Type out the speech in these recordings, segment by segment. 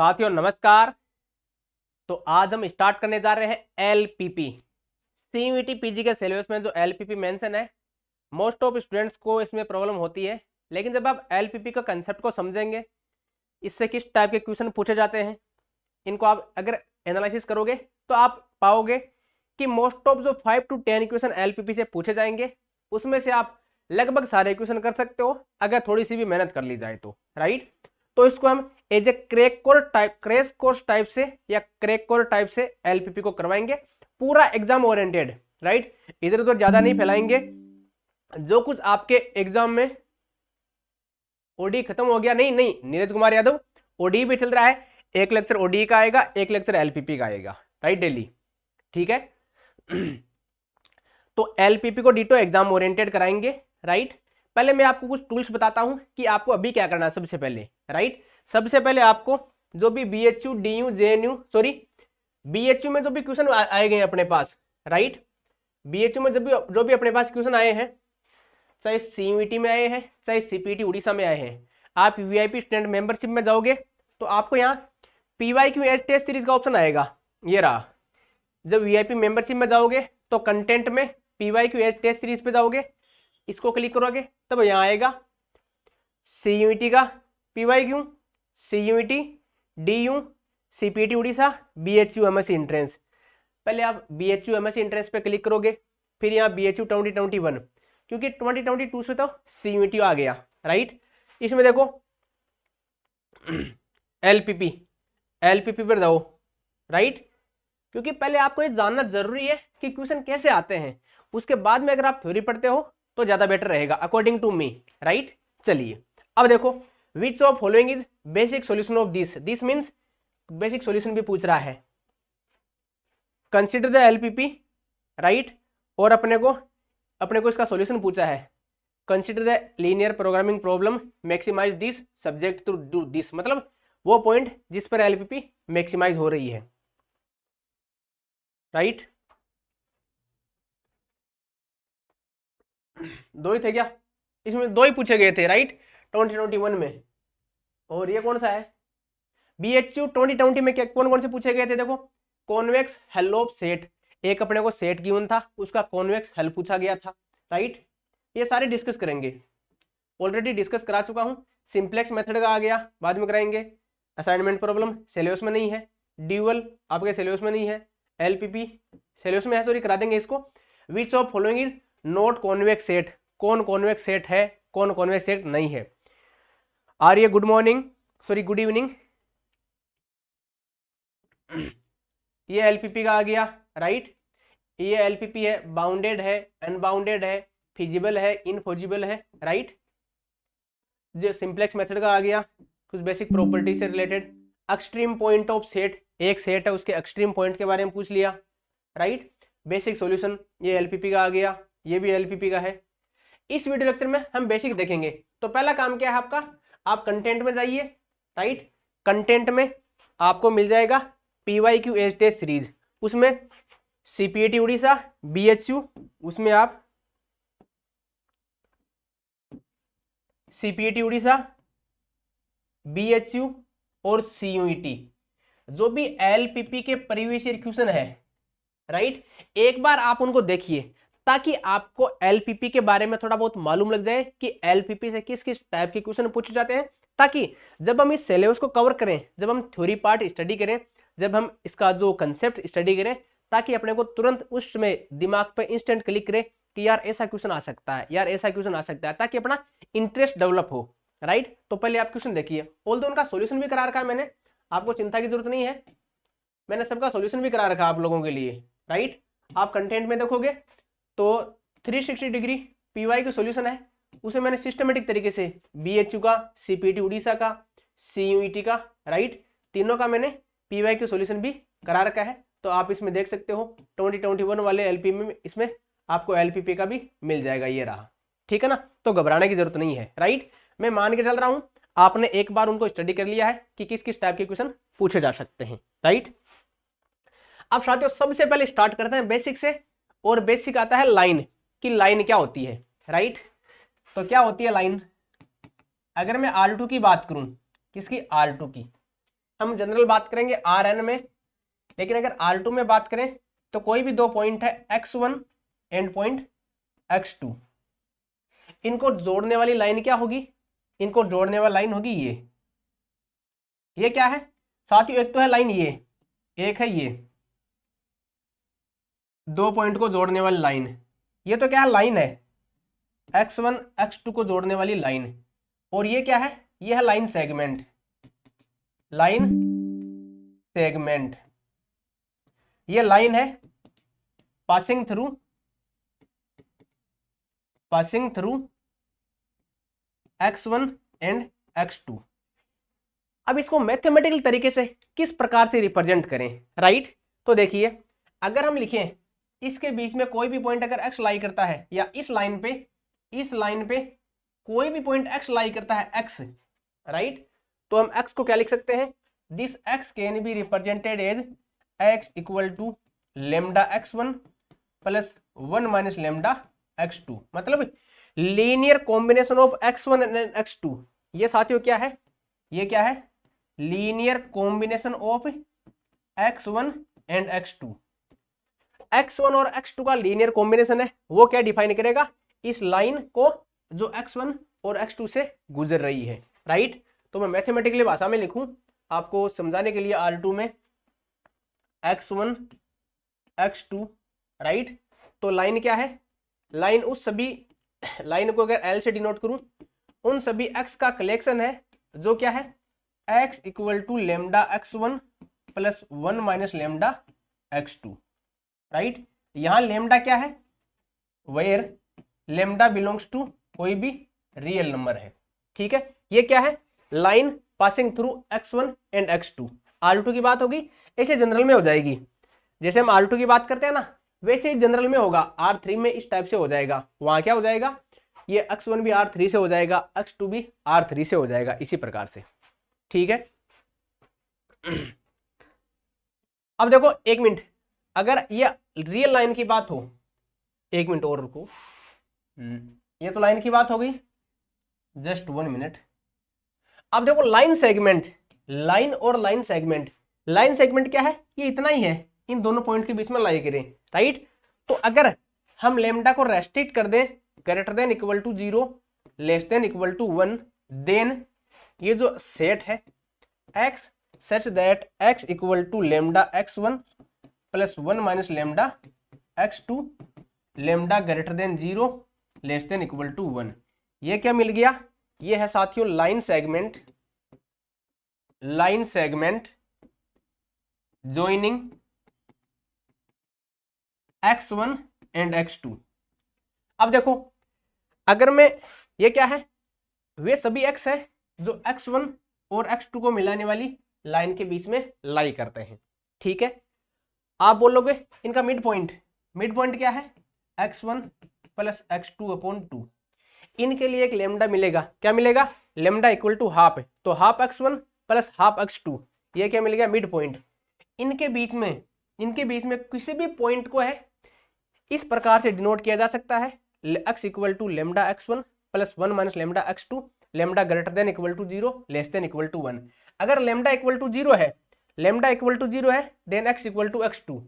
साथियों नमस्कार। तो आज हम स्टार्ट करने जा रहे हैं एलपीपी सीयूईटी पीजी के सिलेबस में। जो एलपीपी मेंशन है, मोस्ट ऑफ स्टूडेंट्स को इसमें प्रॉब्लम होती है, लेकिन जब आप एलपीपी का कंसेप्ट को समझेंगे, इससे किस टाइप के क्वेश्चन पूछे जाते हैं, इनको आप अगर एनालिसिस करोगे तो आप पाओगे कि मोस्ट ऑफ जो 5 to 10 क्वेश्चन एलपीपी से पूछे जाएंगे, उसमें से आप लगभग सारे क्वेश्चन कर सकते हो अगर थोड़ी सी भी मेहनत कर ली जाए तो, राइट। तो इसको हम as a crash course type से या क्रैक कोर्स टाइप से एलपीपी को करवाएंगे, पूरा एग्जाम ओरिएंटेड, राइट। इधर उधर ज्यादा नहीं फैलाएंगे। जो कुछ आपके एग्जाम में ओडी खत्म हो गया, नहीं नीरज कुमार यादव, ओडी भी चल रहा है, एक लेक्चर ओडी का आएगा, एक लेक्चर एलपीपी का आएगा, राइट, डेली, ठीक है। तो एलपीपी को डिटो एग्जाम ओरिएंटेड कराएंगे, राइट। पहले मैं आपको कुछ टूल्स बताता हूं कि आपको अभी क्या करना है। सबसे पहले, राइट, सबसे पहले आपको जो भी बीएचयू डीयू जेएनयू बीएचयू में जो भी क्वेश्चन आए गए अपने पास, राइट, बीएचयू में जो भी अपने पास क्वेश्चन आए हैं, चाहे सीयूईटी में आए हैं चाहे सीपीटी उड़ीसा में आए हैं, आप वीआईपी स्टूडेंट मेंबरशिप में जाओगे तो आपको यहाँ पीवाईक्यू एज टेस्ट सीरीज का ऑप्शन आएगा, ये रहा। जब वीआईपी मेंबरशिप में जाओगे तो कंटेंट में पीवाईक्यू एज टेस्ट सीरीज पे जाओगे, इसको क्लिक करोगे तब यहाँ आएगा सीयूईटी का PYQ, CUET DU CPT Orissa BHU MSc entrance. पहले आप बीएचयू एमएससी एंट्रेंस पे क्लिक करोगे, फिर यहाँ बीएचयू 2021, क्योंकि 2022 से तो सीयूईटी आ गया, राइट। इसमें देखो एलपीपी पर जाओ, राइट, क्योंकि पहले आपको ये जानना जरूरी है कि क्वेश्चन कैसे आते हैं, उसके बाद में अगर आप थ्योरी पढ़ते हो तो ज्यादा बेटर रहेगा अकॉर्डिंग टू मी, राइट। चलिए अब देखो, विच of following is basic solution of this means basic solution भी पूछ रहा है। कंसीडर द एलपीपी, राइट, और अपने को इसका सॉल्यूशन पूछा है। Consider the linear programming problem, maximise this subject to do this, मतलब वो पॉइंट जिस पर एलपीपी मैक्सिमाइज हो रही है, राइट। दो ही थे क्या? इसमें दो ही पूछे गए थे, राइट, 2021 में। और ये कौन सा है? बीएचयू 2020 में क्या कौन कौन से पूछे गए थे? देखो, कॉन्वेक्स हेल ऑफ सेट, एक अपने को सेट गिवन था, उसका कॉन्वेक्स हेल पूछा गया था, राइट। ये सारे डिस्कस करेंगे, ऑलरेडी डिस्कस करा चुका हूं। सिंप्लेक्स मेथड का आ गया, बाद में कराएंगे। असाइनमेंट प्रॉब्लम सिलेबस में नहीं है, ड्यूअल आपके सिलेबस में नहीं है, एलपीपी सिलेबस में है, सॉरी, करा देंगे इसको। Which of following is not convex set, कौन कॉन्वेक्स सेट है, कौन कॉन्वेक्स सेट नहीं है। Arya good morning, sorry good evening. ये एलपीपी का आ गया, राइट। ये एलपीपी है, बाउंडेड है, अनबाउंडेड है, फिजिबल है, इनफॉजिबल है, राइट। जो सिंप्लेक्स मेथड का आ गया, कुछ बेसिक प्रॉपर्टी से related. Extreme point of set, एक सेट है उसके एक्सट्रीम पॉइंट के बारे में पूछ लिया, राइट। बेसिक सॉल्यूशन, ये एलपीपी का आ गया, ये भी एलपीपी का है। इस वीडियो लेक्चर में हम बेसिक देखेंगे। तो पहला काम क्या है आपका, आप कंटेंट में जाइए, राइट। कंटेंट में आपको मिल जाएगा पीवाईक्यू एज टेस्ट सीरीज, उसमें सीपीटी उड़ीसा, बीएचयू, उसमें आप सीपीटी उड़ीसा, बीएचयू और सीयूईटी, जो भी एलपीपी के प्रीवियस ईयर क्वेश्चन है, राइट, एक बार आप उनको देखिए ताकि आपको एलपीपी के बारे में थोड़ा बहुत मालूम लग जाए कि एलपीपी से किस किस टाइप के क्वेश्चन पूछे जाते हैं, ताकि जब हम इस सिलेबस को कवर करें, जब हम थ्योरी पार्ट स्टडी करें, जब हम इसका जो कंसेप्ट स्टडी करें, ताकि अपने को तुरंत उस समय दिमाग पे इंस्टेंट क्लिक करे कि यार ऐसा क्वेश्चन आ सकता है, यार ऐसा क्वेश्चन आ सकता है, ताकि अपना इंटरेस्ट डेवलप हो, राइट। तो पहले आप क्वेश्चन देखिए, ऑल्दो उनका सॉल्यूशन भी करा रखा है मैंने, आपको चिंता की जरूरत नहीं है, मैंने सबका सॉल्यूशन भी करा रखा है आप लोगों के लिए, राइट। आप कंटेंट में देखोगे तो 360 डिग्री पीवाई का सॉल्यूशन है, उसे मैंने सिस्टमेटिक तरीके से बीएचयू का, सीपीटी उड़ीसा का, सीयूईटी का, राइट, तीनों का मैंने पीवाई का सॉल्यूशन भी करा रखा है। तो आप इसमें देख सकते हो 2021 वाले एलपीपी में, इसमें आपको एलपीपी का भी मिल जाएगा, ये रहा, ठीक है ना। तो घबराने की जरूरत नहीं है, राइट। मैं मान के चल रहा हूं आपने एक बार उनको स्टडी कर लिया है कि किस किस टाइप के क्वेश्चन पूछे जा सकते हैं, राइट। अब साथियों सबसे पहले स्टार्ट करते हैं बेसिक से, और बेसिक आता है लाइन, कि लाइन क्या होती है, राइट। तो क्या होती है लाइन? अगर मैं R2 की बात करूं, किसकी? R2 की, हम जनरल बात करेंगे Rn में, लेकिन अगर R2 में बात करें तो कोई भी दो पॉइंट है x1 एंड पॉइंट x2, इनको जोड़ने वाली लाइन क्या होगी? इनको जोड़ने वाली लाइन होगी ये क्या है साथियों? एक तो है लाइन ये, एक है ये, दो पॉइंट को जोड़ने वाली लाइन। ये तो क्या है? लाइन है, x1 x2 को जोड़ने वाली लाइन। और ये क्या है? ये है लाइन सेगमेंट, लाइन सेगमेंट। ये लाइन है passing through x1 and x2। अब इसको मैथमेटिकल तरीके से किस प्रकार से रिप्रेजेंट करें, राइट? तो देखिए, अगर हम लिखें इसके बीच में कोई भी पॉइंट अगर x लाई करता है, या इस लाइन पे कोई भी पॉइंट x लाई करता है, x, राइट? तो हम x को क्या लिख सकते हैं? This x can be represented as x equal to lambda x1 plus 1 minus lambda x2, मतलब linear combination of x1 and x2। ये साथियों क्या है? ये क्या है? Linear combination of x1 and x2। x1 और x2 का लीनियर कॉम्बिनेशन है, वो क्या डिफाइन करेगा? इस लाइन को जो x1 और x2 से गुजर रही है, राइट? तो मैं मैथमेटिकली भाषा में लिखूं आपको समझाने के लिए, R2 में x1 x2, राइट? तो लाइन क्या है? लाइन उस सभी लाइन को अगर L से डिनोट करूं, उन सभी x का कलेक्शन है जो क्या है? x equal to lambda x1 plus 1 minus lambda x2, right? यहां लेमडा क्या है? वेयर लेमडा बिलोंग्स टू कोई भी रियल नंबर है, ठीक है? ये क्या है? Line passing through x1 and x2। R2 की बात होगी, ऐसे जनरल में हो जाएगी। जैसे हम R2 की बात करते हैं ना, वैसे ही जनरल में होगा। R3 में इस टाइप से हो जाएगा, वहां क्या हो जाएगा? ये x1 भी R3 से हो जाएगा, x2 भी R3 से हो जाएगा, इसी प्रकार से, ठीक है? अब देखो, एक मिनट, अगर ये रियल लाइन की बात हो, एक मिनट और रुको, ये तो लाइन की बात हो गई, जस्ट 1 मिनट। अब देखो लाइन सेगमेंट, लाइन और लाइन सेगमेंट, लाइन सेगमेंट क्या है? ये इतना ही है, इन दोनों पॉइंट के बीच में लाई करें, राइट? तो अगर हम लेमडा को रेस्ट्रिक्ट कर दें greater than equal to 0 less than equal to 1, then ये जो सेट है x such that x equal to lambda x1 plus 1 minus lambda x2, lambda greater than 0 less than equal to 1, ये क्या मिल गया? ये है साथियों line segment joining x1 and x2। अब देखो, अगर मैं, ये क्या है? वे सभी x है जो x1 और x2 को मिलाने वाली लाइन के बीच में लाई करते हैं, ठीक है? आप बोलोगे इनका मिड पॉइंट क्या है? x1 plus x2 upon 2। इनके लिए एक लेमडा मिलेगा, क्या मिलेगा? लेमडा इक्वल टू हाफ है, तो half x1 plus half x2, ये क्या मिल गया? Mid point. इनके बीच में किसी भी पॉइंट को है इस प्रकार से डिनोट किया जा सकता है, x equal to lambda x1 plus 1 minus lambda x2, lambda greater than equal to 0 less than equal to 1। अगर लेमडा इक्वल टू 0 है, then x equal to x2,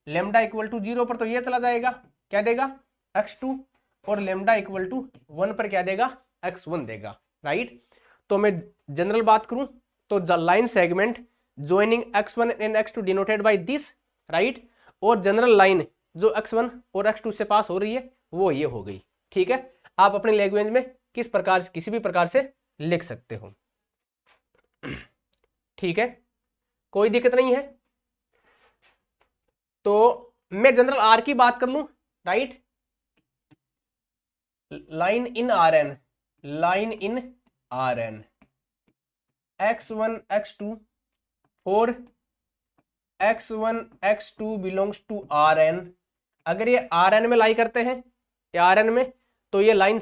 lambda equal to 0 पर तो ये चला जाएगा, क्या देगा? x2, और लेमडा इक्वल टू 1 पर क्या देगा? x1 देगा, राइट? तो मैं जनरल बात करूं तो the line segment joining x1 and x2 denoted by this, right? और जनरल लाइन जो x1 और x2 से पास हो रही है वो ये हो गई, ठीक है? आप अपनी लैंग्वेज में किसी भी प्रकार से लिख सकते हो, ठीक है? कोई दिक्कत नहीं है। तो मैं जनरल R की बात कर लूं, right? Line in Rn x1 x2 और x1 x2 belongs to Rn। अगर ये Rn में लाई करते हैं, Rn में, तो ये line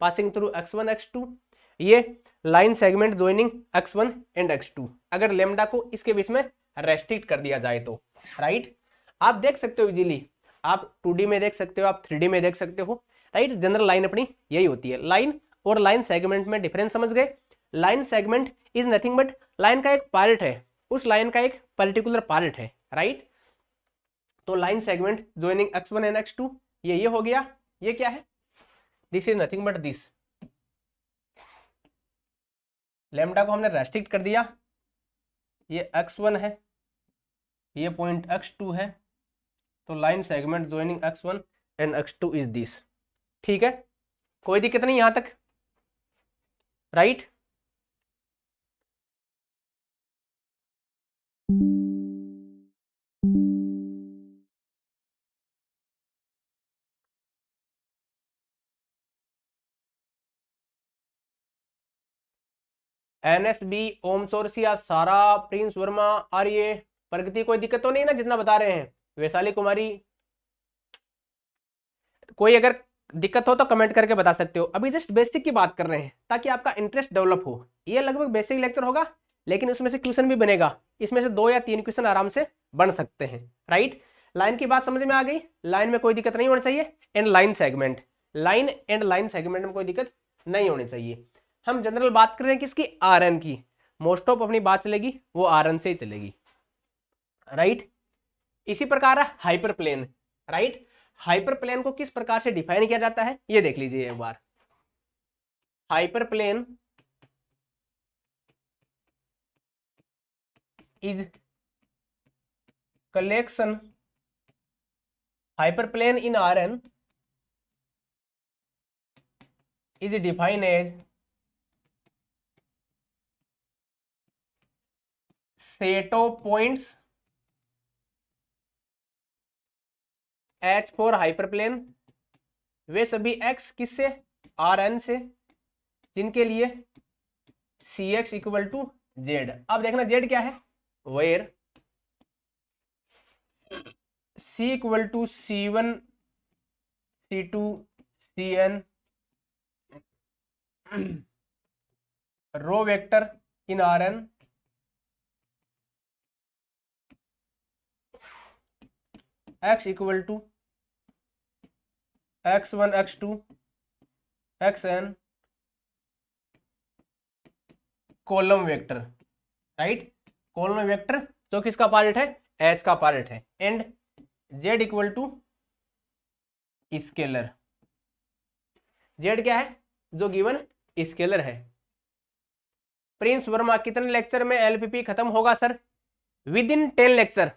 passing through x1 x2, ये line segment joining x1 and x2। अगर लेमडा को इसके बीच में रेस्ट्रिक्ट कर दिया जाए तो, राइट? आप देख सकते हो इजीली, आप 2D में देख सकते हो, आप 3D में देख सकते हो, राइट? जनरल लाइन अपनी यही होती है। लाइन और लाइन सेगमेंट में डिफरेंस समझ गए? Line segment is nothing but line का एक पार्ट है, उस लाइन का एक पर्टिकुलर पार्ट है, राइट। तो line segment joining x1 and x2 ये हो गया। ये क्या है? This is nothing but this, lambda को हमने रेस्ट्रिक्ट कर दिया, ये x1 है, ये पॉइंट x2 है, तो line segment joining x1 and x2 is this. ठीक है, कोई दिक्कत नहीं यहां तक, राइट। NSB, ओम सोरसिया, सारा, प्रिंस वर्मा, आर्य, प्रगति, कोई दिक्कत तो नहीं ना जितना बता रहे हैं? वैशाली कुमारी, कोई अगर दिक्कत हो तो कमेंट करके बता सकते हो। अभी जस्ट बेसिक की बात कर रहे हैं ताकि आपका इंटरेस्ट डेवलप हो। ये लगभग बेसिक लेक्चर होगा, लेकिन उसमें से क्वेश्चन भी बनेगा, इसमें से 2 या 3 क्वेश्चन आराम से बन सकते हैं, राइट। लाइन की बात समझ में आ गई, लाइन में कोई दिक्कत नहीं होनी चाहिए। And line segment, line and line segment में कोई दिक्कत नहीं होनी चाहिए। हम जनरल बात कर रहे हैं किसकी? RN की। मोस्ट ऑफ अपनी बात चलेगी वो RN से ही चलेगी, राइट। इसी प्रकार है hyperplane, right. Hyperplane को किस प्रकार से डिफाइन किया जाता है ये देख लीजिए एक बार। Hyperplane is collection, hyperplane in RN is defined as set of points H for hyperplane, वे सभी x किससे? RN से, जिनके लिए Cx इक्वल टू Z। अब देखना Z क्या है? Where C equal to C1 C2 Cn row vector in Rn x equal to x1 x2 xn column vector, right. Column vector जो किसका पार्ट है? H का पार्ट है। And Z equal to scalar, Z क्या है? जो given scalar है। Prince Verma, कितने लेक्चर में LPP खत्म होगा sir? Within 10 lecture,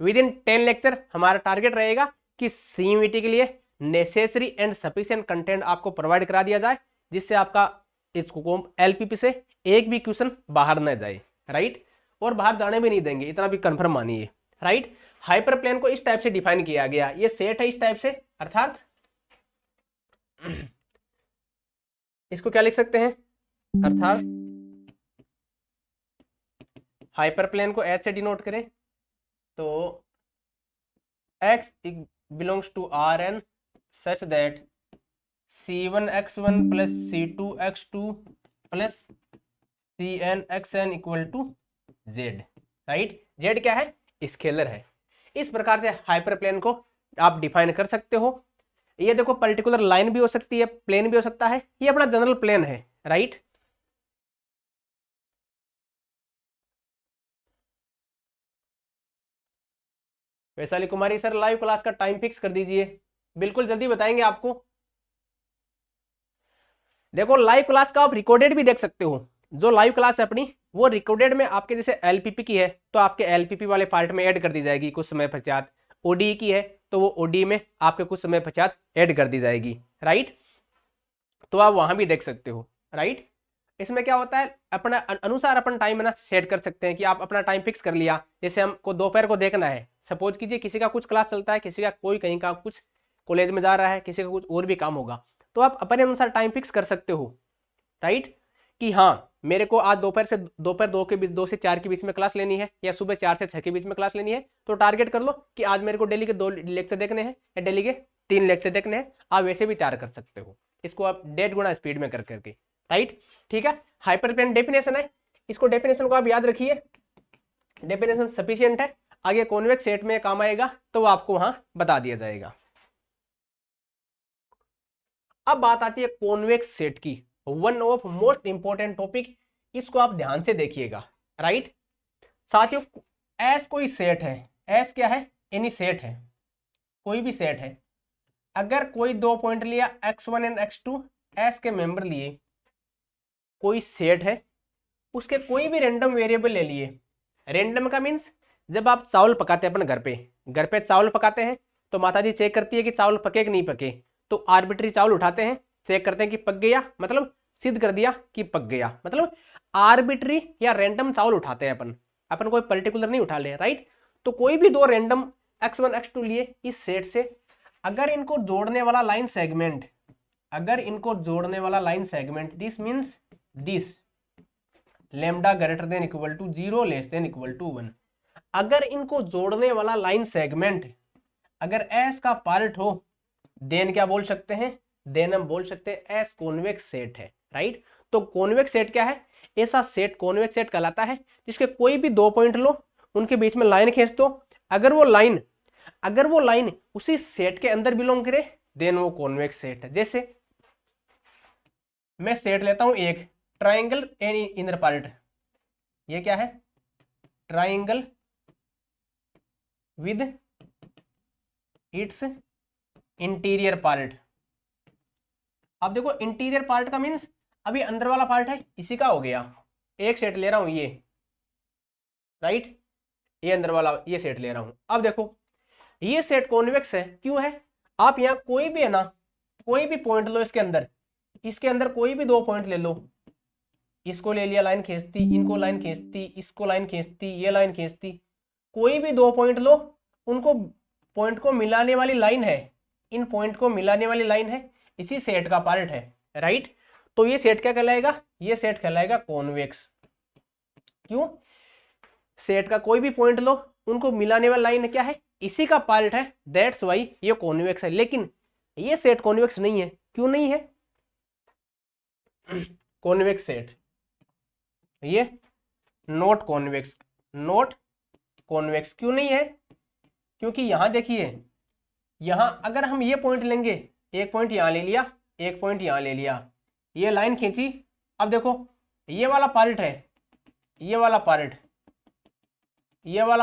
within 10 lecture हमारा टारगेट रहेगा कि CUET के लिए नेसेसरी एंड सफिशिएंट कंटेंट आपको प्रोवाइड करा दिया जाए, जिससे आपका इसको LPP से एक भी क्वेश्चन बाहर न जाए, राइट। और बाहर जाने भी नहीं देंगे, इतना भी कंफर्म मानिए, राइट। हाइपर प्लेन को इस टाइप से डिफाइन किया गया, ये सेट है इस टाइप से, अर्थात इसको क्या लिख सकते हैं? अर्थात हाइपर प्लेन को H से डिनोट करें तो x belongs to Rn such that C1 x1 plus C2 x2 plus Cn xn equal to Z, right. Z क्या है? स्केलर है। इस प्रकार से हाइपर प्लेन को आप डिफाइन कर सकते हो। ये देखो पर्टिकुलर लाइन भी हो सकती है, प्लेन भी हो सकता है, ये अपना जनरल प्लेन है, राइट। वैशाली कुमारी सर, लाइव क्लास का टाइम फिक्स कर दीजिए। बिल्कुल जल्दी बताएंगे आपको। देखो लाइव क्लास का आप रिकॉर्डेड भी देख सकते हो। जो लाइव क्लास है अपनी वो रिकॉर्डेड में आपके जैसे LPP की है तो आपके LPP वाले पार्ट में ऐड कर दी जाएगी कुछ समय पश्चात। ODE की है तो वो ODE में आपके कुछ समय पश्चात ऐड कर दी जाएगी, राइट। तो आप वहां भी देख सकते हो, राइट। इसमें क्या होता है, अपना अनुसार अपन टाइम ना सेट कर सकते हैं कि आप अपना टाइम फिक्स कर लिया। जैसे हमको दोपहर को देखना है, सपोज कीजिए किसी का कुछ क्लास चलता है, किसी का कोई कहीं का कुछ कॉलेज में जा रहा है, किसी का कुछ और भी काम होगा, तो आप अपने अनुसार टाइम फिक्स कर सकते हो, राइट। कि हाँ मेरे को आज दोपहर 2 के बीच 2 से 4 के बीच में क्लास लेनी है, या सुबह 4 से 6 के बीच में क्लास लेनी है, तो टारगेट कर लो कि आज मेरे को डेली के 2 लेक्चर देखने हैं या डेली के 3 लेक्चर देखने हैं। आप वैसे भी तैयार कर सकते हो, इसको आप 1.5 गुना स्पीड में कर करके, राइट। ठीक है, हाइपर प्लेन डेफिनेशन है, इसको डेफिनेशन को आप याद रखिए, डेफिनेशन सफिशिएंट है। आगे कॉन्वेक्स सेट में काम आएगा तो वो आपको वहां बता दिया जाएगा। अब बात आती है कॉन्वेक्स सेट की, one of most important topic, इसको आप ध्यान से देखिएगा। राइट। साथियों एस कोई सेट है, एस क्या है, एनी सेट है, कोई भी सेट है। अगर कोई दो पॉइंट लिया x1 एंड x2, एस के मेंबर लिए, कोई सेट है, उसके कोई भी रैंडम वेरिएबल ले लिए। रैंडम का मीन्स जब आप चावल पकाते हैं अपन घर पे चावल पकाते हैं तो माताजी चेक करती है कि चावल पके कि नहीं पके, तो आर्बिट्री चावल उठाते हैं, चेक करते हैं कि पक गया, मतलब सिद्ध कर दिया कि पक गया, मतलब आर्बिट्री या रैंडम चावल उठाते हैं अपन कोई पर्टिकुलर नहीं उठा ले, राइट। तो कोई भी दो रैंडम x1 x2 लिए इस सेट से, अगर इनको जोड़ने वाला line segment this means this lambda greater than equal to 0 less than equal to 1, अगर इनको जोड़ने वाला लाइन सेगमेंट अगर एस का पार्ट हो देन क्या बोल सकते हैं, देन हम बोल सकते हैं एस कॉन्वेक्स सेट है, राइट। तो कॉन्वेक्स सेट क्या है, ऐसा सेट कॉन्वेक्स सेट कहलाता है जिसके कोई भी दो पॉइंट लो, उनके बीच में लाइन खींच दो, अगर वो लाइन उसी सेट के अंदर बिलोंग करे देन वो कॉन्वेक्स सेट है। जैसे मैं सेट लेता हूं एक ट्राइंगल एनी इनर पार्ट, ये क्या है, triangle with its interior part. अब देखो इंटीरियर पार्ट का मीन्स अभी अंदर वाला पार्ट है, इसी का हो गया, एक सेट ले रहा हूं ये, राइट, ये अंदर वाला ये सेट ले रहा हूं। अब देखो ये सेट कॉन्वेक्स है, क्यों है, आप यहां कोई भी है ना, कोई भी पॉइंट लो इसके अंदर कोई भी दो पॉइंट ले लो, इसको ले लिया, लाइन खींचती, इनको लाइन खींचती, इसको लाइन खींचती, ये लाइन खींचती, कोई भी दो पॉइंट लो, उनको पॉइंट को मिलाने वाली लाइन है, इन पॉइंट को मिलाने वाली लाइन है, इसी सेट का पार्ट है, राइट। तो ये सेट क्या कहलाएगा, ये सेट कहलाएगा कॉन्वेक्स। क्यों, सेट का कोई भी पॉइंट लो, उनको मिलाने वाली लाइन क्या है, इसी का पार्ट है, दैट्स वाई ये कॉन्वेक्स है। लेकिन ये सेट कॉन्वेक्स नहीं है, क्यों नहीं है, कॉन्वेक्स सेट ये नॉट कॉन्वेक्स क्यों नहीं है, क्योंकि यहां देखिए, यहां अगर हम ये पॉइंट लेंगे, एक पॉइंट यहां ले लिया, एक पॉइंट यहां ले लिया, ये लाइन खींची, अब देखो ये वाला पार्ट है, ये वाला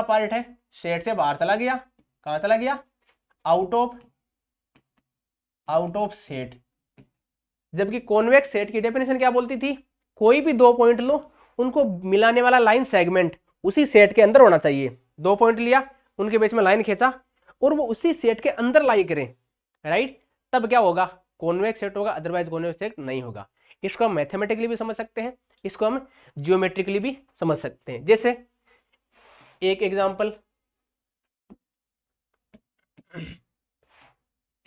पार्ट है सेट से बाहर चला गया, कहां चला गया, आउट ऑफ सेट। जबकि कॉन्वेक्स सेट की डेफिनेशन क्या बोलती थी, कोई भी दो पॉइंट लो, उनको मिलाने वाला लाइन सेगमेंट उसी सेट के अंदर होना चाहिए। दो पॉइंट लिया, उनके बीच में लाइन खींचा और वो उसी सेट के अंदर लाई करें, राइट, तब क्या होगा, कॉन्वेक्स सेट होगा, अदरवाइज कॉन्वेक्स सेट नहीं होगा। इसको हम मैथमेटिकली भी समझ सकते हैं, इसको हम जियोमेट्रिकली भी समझ सकते हैं। जैसे एक एग्जाम्पल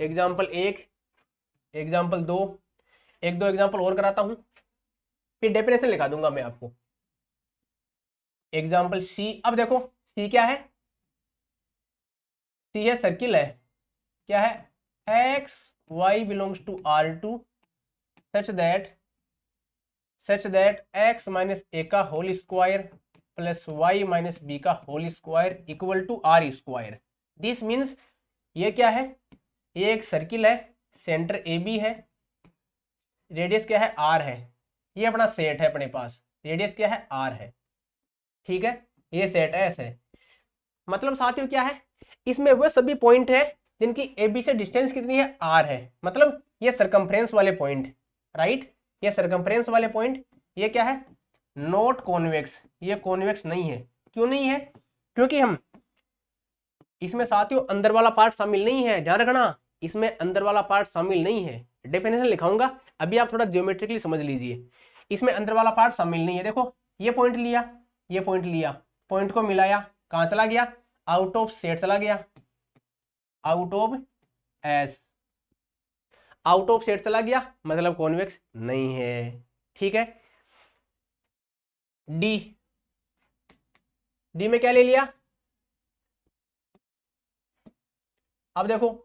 1, एग्जाम्पल 2, एक दो एग्जाम्पल और कराता हूं, फिर डेफिनेशन लिखा दूंगा मैं आपको। एग्जाम्पल सी, अब देखो सी क्या है, सी है सर्किल है, क्या है, x y belongs to R2 such that x minus a का whole square plus y minus b का whole square equal to R square. This means ये क्या है, ये एक सर्किल है, सेंटर ए बी है, रेडियस क्या है, R है, ये अपना सेट है, अपने पास रेडियस क्या है, R है, ठीक है, ये सेट एस है। मतलब साथियों क्या है, इसमें वो सभी पॉइंट है जिनकी ए बी से डिस्टेंस कितनी है, R है, मतलब ये सरकमफ्रेंस वाले पॉइंट, राइट, ये सरकमफ्रेंस वाले पॉइंट, ये क्या है, नॉट कॉन्वेक्स, ये कॉन्वेक्स नहीं है। क्यों नहीं है, क्योंकि हम इसमें साथियों अंदर वाला पार्ट शामिल नहीं है, ध्यान रखना, इसमें अंदर वाला पार्ट शामिल नहीं है। डेफिनेशन लिखाऊंगा, अभी आप थोड़ा ज्योमेट्रिकली समझ लीजिए, इसमें अंदर वाला पार्ट शामिल नहीं है। देखो ये पॉइंट लिया, ये पॉइंट लिया, पॉइंट को मिलाया, कहां चला गया, आउट ऑफ सेट चला गया, out of S, out of set चला गया, मतलब कॉन्वेक्स नहीं है, ठीक है। डी में क्या ले लिया, अब देखो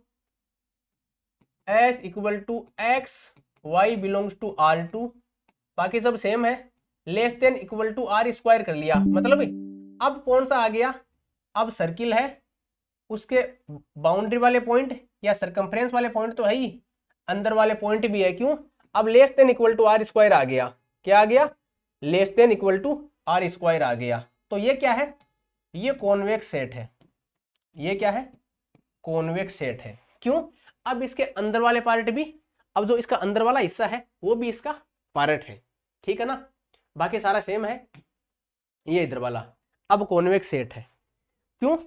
S equal to x y belongs to R2, बाकी सब सेम है, less than equal to R square कर लिया, मतलब अब कौन सा आ गया, अब सर्किल है, उसके बाउंड्री वाले पॉइंट या सरकमफ्रेंस वाले पॉइंट तो है ही, अंदर वाले पॉइंट भी है, क्यों, अब less than equal to R square आ गया, क्या आ गया, less than equal to R square आ गया। तो ये क्या है, ये कॉन्वेक्स सेट है। ये क्या है, कॉन्वेक्स सेट है। क्यों, अब इसके अंदर वाले पार्ट भी, अब जो इसका अंदर वाला हिस्सा है वो भी इसका पार्ट है, ठीक है ना, बाकी सारा सेम है। ये इधर वाला अब कॉन्वेक्स सेट है। क्यों,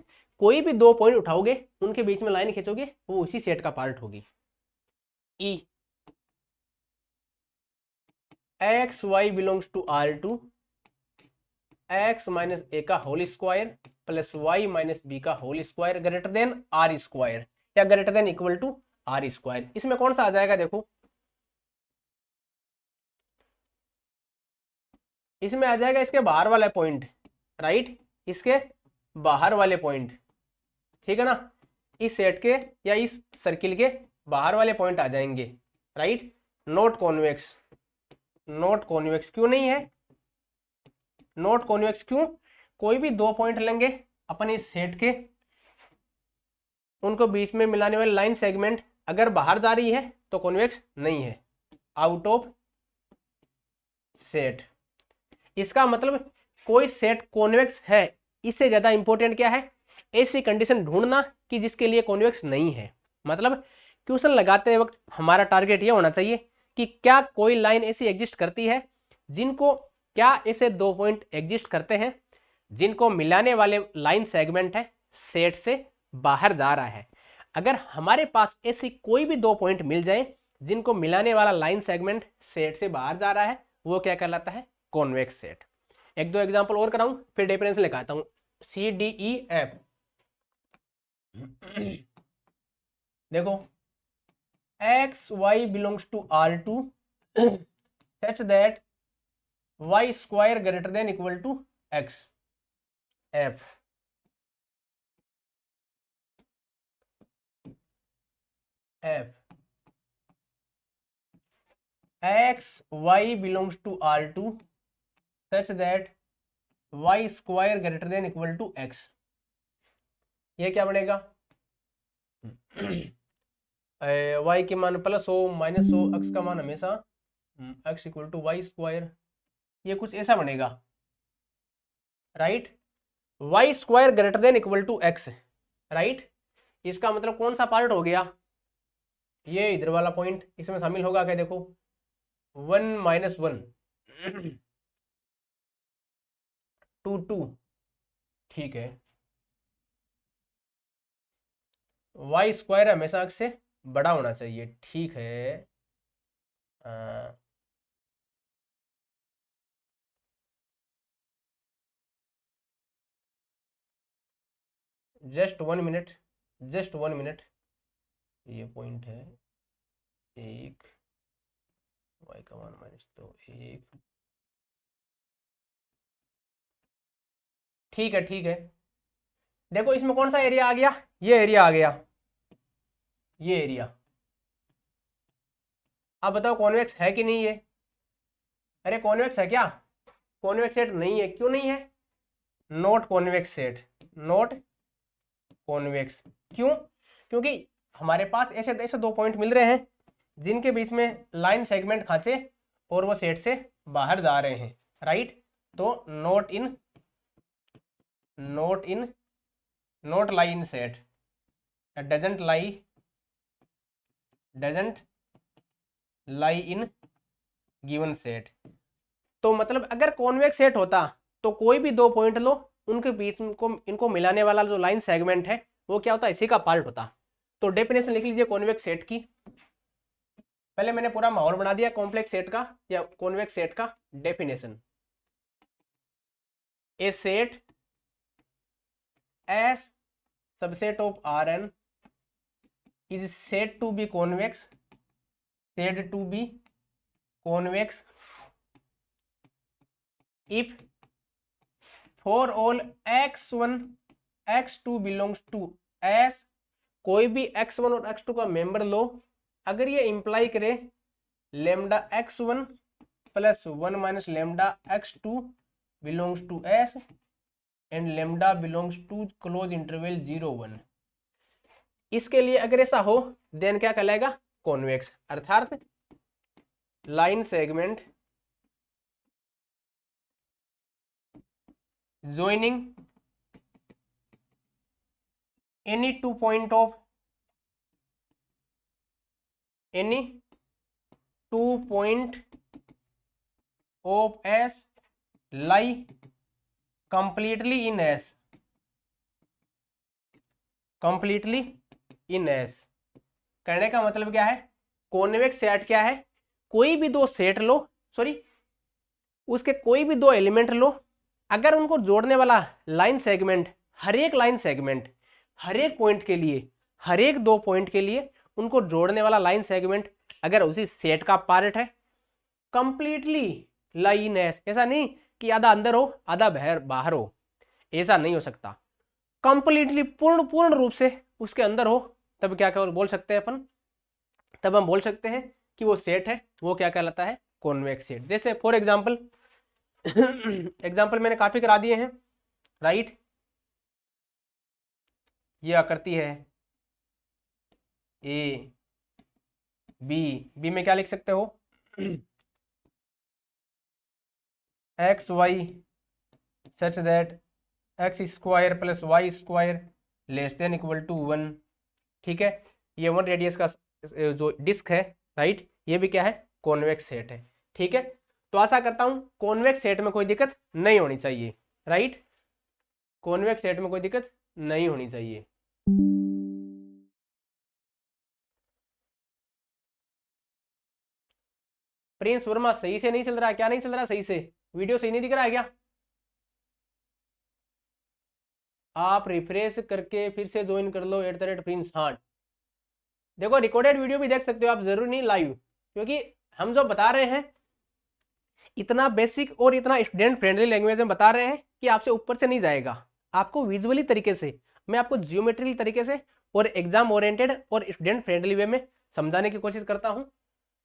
कोई भी दो पॉइंट उठाओगे उनके बीच में लाइन खींचोगे वो उसी सेट का पार्ट होगी। E x y belongs to R2 x minus a का whole square plus y minus b का whole square greater than R square या greater than equal to R square. इसमें कौन सा आ जाएगा, देखो इसमें आ जाएगा इसके बाहर वाला पॉइंट, राइट, इसके बाहर वाले पॉइंट, ठीक है ना, इस सेट के या इस सर्किल के बाहर वाले पॉइंट आ जाएंगे, right. Not convex, not convex क्यों नहीं है, नॉट कॉन्वेक्स क्यों, कोई भी दो पॉइंट लेंगे अपन इस सेट के, उनको बीच में मिलाने वाली लाइन सेगमेंट अगर बाहर जा रही है तो कॉन्वेक्स नहीं है, आउट ऑफ सेट। इसका मतलब कोई सेट कॉन्वेक्स है, इससे ज्यादा इंपॉर्टेंट क्या है, ऐसी कंडीशन ढूंढना कि जिसके लिए कॉन्वेक्स नहीं है। मतलब क्वेश्चन लगाते वक्त हमारा टारगेट ये होना चाहिए कि क्या कोई लाइन ऐसी एग्जिस्ट करती है जिनको, क्या ऐसे दो पॉइंट एग्जिस्ट करते हैं जिनको मिलाने वाले लाइन सेगमेंट है सेट से बाहर जा रहा है। अगर हमारे पास ऐसी कोई भी दो पॉइंट मिल जाए जिनको मिलाने वाला लाइन सेगमेंट सेट से बाहर जा रहा है, वो क्या कहलाता है, कॉन्वेक्स सेट। एक दो एग्जांपल और कराऊं फिर डिफरेंस लिखाता हूं। सी डी ई एफ, देखो x y belongs to R2 such that y square greater than equal to x. F F x y belongs to R2 such that y square greater than equal to x. ये क्या बनेगा, Y के मान plus हो minus हो, x का मान हमेशा x equal to y square, ये कुछ ऐसा बनेगा, right. Y square greater than equal to x, right. इसका मतलब कौन सा पार्ट हो गया, ये इधर वाला पॉइंट इसमें शामिल होगा क्या, देखो 1 - 1 2 2, ठीक है। वाई स्क्वायर हमेशा एक्स से बड़ा होना चाहिए, ठीक है। जस्ट 1 मिनट, जस्ट 1 मिनट, ये पॉइंट है एक, वाई का मान -2 1, ठीक है ठीक है। देखो इसमें कौन सा एरिया आ गया, ये एरिया आ गया, ये एरिया। अब बताओ कॉन्वेक्स है कि नहीं है, अरे कॉन्वेक्स है क्या, कॉन्वेक्स सेट नहीं है, क्यों नहीं है, not convex set, not convex. क्यों, क्योंकि हमारे पास ऐसे ऐसे दो पॉइंट मिल रहे हैं जिनके बीच में लाइन सेगमेंट खांचे और वो सेट से बाहर जा रहे हैं, राइट। तो not in, not in, not lie in set, doesn't lie, doesn't lie in given set. तो मतलब अगर कॉन्वेक्स सेट होता तो कोई भी दो पॉइंट लो, उनके बीच को इनको मिलाने वाला जो लाइन सेगमेंट है वो क्या होता है, इसी का पार्ट होता। तो डेफिनेशन लिख लीजिए कॉन्वेक्स सेट की। पहले मैंने पूरा माहौल बना दिया कॉम्प्लेक्स सेट का या कॉन्वेक्स सेट का। Definition, A set S subset of Rn is said to be convex, said to be convex if for all x1 x2 belongs to S, कोई भी x1 और x2 का मेंबर लो, अगर ये imply करे lambda x1 plus 1 minus lambda x2 belongs to S and lambda belongs to close interval 0 1, इसके लिए अगर ऐसा हो देन क्या कहलाएगा, कॉन्वेक्स। अर्थात line segment joining any two point of S lie completely in S, completely in S। कहने का मतलब क्या है, कॉन्वेक्स सेट क्या है, कोई भी दो सेट लो, सॉरी उसके कोई भी दो एलिमेंट लो, अगर उनको जोड़ने वाला लाइन सेगमेंट, हर एक लाइन सेगमेंट, हर एक पॉइंट के लिए, हर एक दो पॉइंट के लिए उनको जोड़ने वाला लाइन सेगमेंट अगर उसी सेट का पार्ट है, कंप्लीटली लाइन है, ऐसा नहीं कि आधा अंदर हो आधा बाहर हो, ऐसा नहीं हो सकता, कंप्लीटली पूर्ण रूप से उसके अंदर हो, तब क्या बोल सकते हैं अपन, तब हम बोल सकते हैं कि वो सेट है, वो क्या कहलाता है, कॉन्वेक्स सेट। जैसे फॉर एग्जांपल एग्जांपल मैंने काफी करा दिए हैं, राइट, ये आकृति है ए बी में क्या लिख सकते हो, x y such that x square plus y square less than equal to 1, ठीक है, ये 1 रेडियस का जो डिस्क है, राइट, ये भी क्या है, कॉन्वेक्स सेट है, ठीक है। तो आशा करता हूं कॉन्वेक्स सेट में कोई दिक्कत नहीं होनी चाहिए, राइट, कॉन्वेक्स सेट में कोई दिक्कत नहीं होनी चाहिए। प्रिंस वर्मा सही से नहीं चल रहा, क्या नहीं चल रहा सही से, वीडियो सही नहीं दिख रहा है क्या, आप रिफ्रेश करके फिर से ज्वाइन कर लो @प्रिंस। हाँ देखो रिकॉर्डेड वीडियो भी देख सकते हो आप, जरूरी नहीं लाइव, क्योंकि हम जो बता रहे हैं इतना बेसिक और इतना स्टूडेंट फ्रेंडली लैंग्वेज में बता रहे हैं कि आपसे ऊपर से नहीं जाएगा, आपको विजुअली तरीके से, मैं आपको जियोमेट्रिकल तरीके से और एग्जाम ओरिएंटेड और स्टूडेंट फ्रेंडली वे में समझाने की कोशिश करता हूं,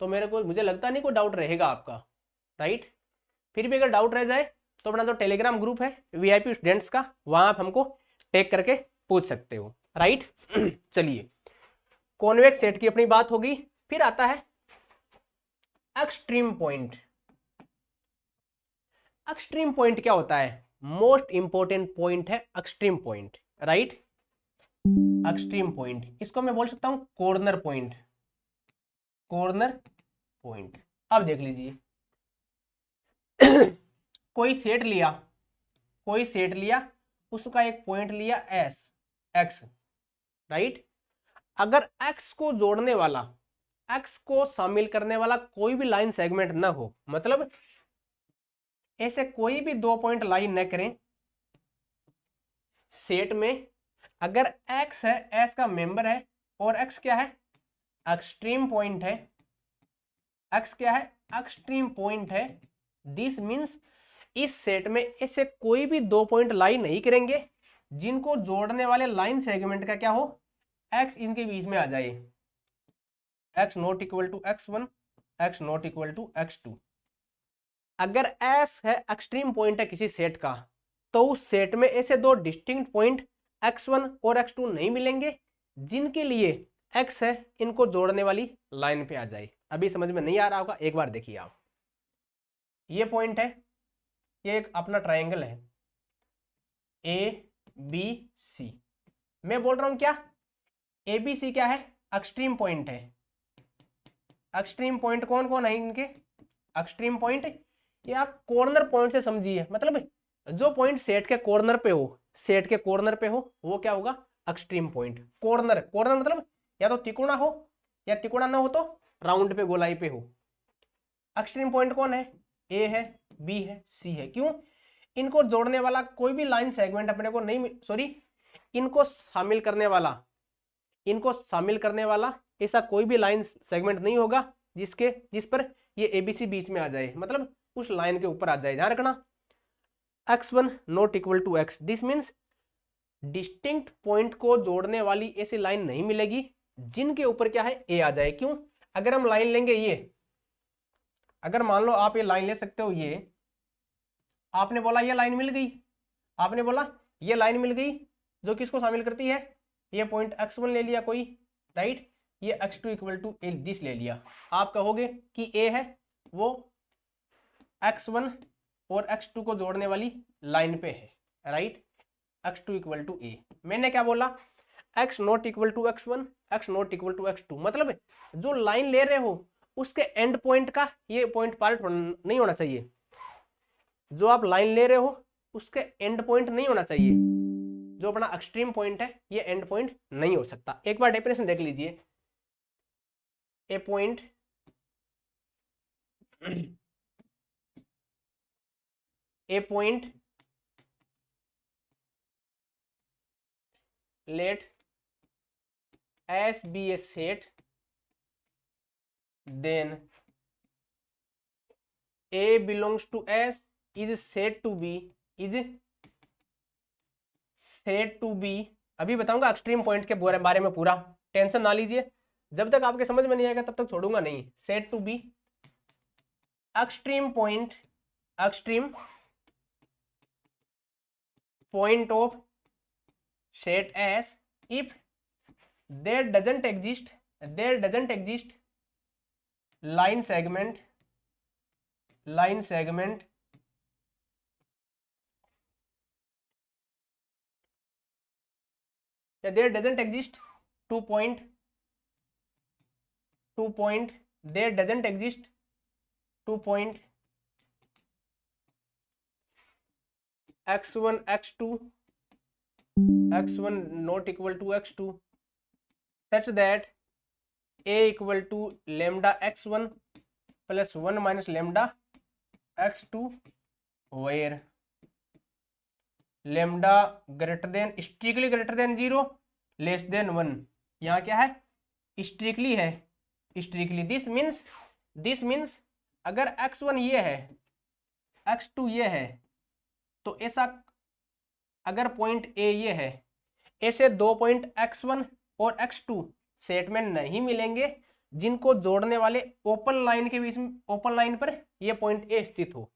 तो मुझे लगता नहीं कोई डाउट रहेगा आपका, राइट। फिर भी अगर डाउट रह जाए तो अपना जो टेलीग्राम ग्रुप है वीआईपी स्टूडेंट्स का, वहां आप हमको टैग करके पूछ सकते हो, राइट। चलिए कॉन्वेक्स सेट की अपनी बात होगी, फिर आता है एक्सट्रीम पॉइंट। एक्सट्रीम पॉइंट क्या होता है, मोस्ट इंपॉर्टेंट पॉइंट है extreme point, right. Extreme point इसको मैं बोल सकता हूं कॉर्नर पॉइंट, कॉर्नर पॉइंट। अब देख लीजिए कोई सेट लिया, कोई सेट लिया, उसका एक पॉइंट लिया एस एक्स, राइट, अगर एक्स को जोड़ने वाला, एक्स को शामिल करने वाला कोई भी लाइन सेगमेंट ना हो, मतलब ऐसे कोई भी दो पॉइंट लाइन न करें सेट में, अगर एक्स है, एस का मेंबर है और एक्स क्या है, एक्सट्रीम पॉइंट है, एक्स क्या है, एक्सट्रीम पॉइंट है, दिस मीन्स इस सेट में ऐसे कोई भी दो पॉइंट लाइन नहीं करेंगे जिनको जोड़ने वाले लाइन सेगमेंट का क्या हो, एक्स इनके बीच में आ जाए, x not equal to x1, x not equal to x2। अगर एस है एक्सट्रीम पॉइंट है किसी सेट का, तो उस सेट में ऐसे दो डिस्टिंक्ट पॉइंट x1 और x2 नहीं मिलेंगे जिनके लिए x है इनको जोड़ने वाली लाइन पे आ जाए। अभी समझ में नहीं आ रहा होगा, एक बार देखिए आप, ये पॉइंट है, ये एक अपना ट्रायंगल है ABC, मैं बोल रहा हूं क्या, ABC क्या है, एक्सट्रीम पॉइंट है। एक्सट्रीम पॉइंट कौन कौन है इनके, एक्सट्रीम पॉइंट, ये आप कॉर्नर पॉइंट से समझिए, मतलब जो पॉइंट सेट के कॉर्नर पे हो, सेट के कॉर्नर पे हो वो क्या होगा, एक्सट्रीम पॉइंट। कॉर्नर, कॉर्नर मतलब या तो तिकोना हो या तिकोना ना हो तो राउंड पे, गोलाई पे हो। एक्सट्रीम पॉइंट कौन है, ए है, बी है, सी है, क्यों, इनको जोड़ने वाला कोई भी लाइन सेगमेंट अपने को नहीं, सॉरी इनको शामिल करने वाला, इनको शामिल करने वाला ऐसा कोई भी लाइन सेगमेंट नहीं होगा जिस पर ये एबीसी बीच में आ जाए, मतलब उस लाइन के ऊपर आ जाए। ध्यान रखना, x1 not equal to x, this means distinct point को जोड़ने वाली ऐसी लाइन नहीं मिलेगी जिनके ऊपर क्या है, ए आ जाए। क्यों, अगर हम लाइन लेंगे ये, अगर मान लो आप ये लाइन ले सकते हो, ये आपने बोला ये लाइन मिल गई, आपने बोला ये लाइन मिल गई जो किसको शामिल करती है, ये पॉइंट x1 ले लिया कोई, राइट, ये x2 इक्वल टू दिस ले लिया, आप कहोगे कि a है वो x1 और x2 को जोड़ने वाली लाइन पे है, राइट, x2 इक्वल टू ए। मैंने क्या बोला, x not equal to x1, x not equal to x2, मतलब जो लाइन ले रहे हो उसके एंड पॉइंट का ये पॉइंट पार्ट नहीं होना चाहिए। जो आप लाइन ले रहे हो उसके एंड पॉइंट नहीं होना चाहिए, जो अपना एक्सट्रीम पॉइंट है ये एंड पॉइंट नहीं हो सकता। एक बार डेफिनेशन देख लीजिए, ए point a point let S be a set, then A belongs to S is said to be अभी बताऊंगा एक्सट्रीम पॉइंट के बारे में पूरा, टेंशन ना लीजिए, जब तक आपके समझ में नहीं आएगा तब तक छोड़ूंगा नहीं। Said to be extreme point of set S if there doesn't exist line segment there doesn't exist two point there doesn't exist 2 point x1 not equal to x2 such that a equal to lambda x1 plus 1 minus lambda x2 where lambda strictly greater than 0 less than 1। यहाँ क्या है, strictly है, strictly this means अगर x1 ये है x2 ये है तो ऐसा, अगर पॉइंट ए ये है, ऐसे दो पॉइंट x1 और x2 सेट में नहीं मिलेंगे जिनको जोड़ने वाले ओपन लाइन के बीच में, ओपन लाइन पर ये पॉइंट ए स्थित हो।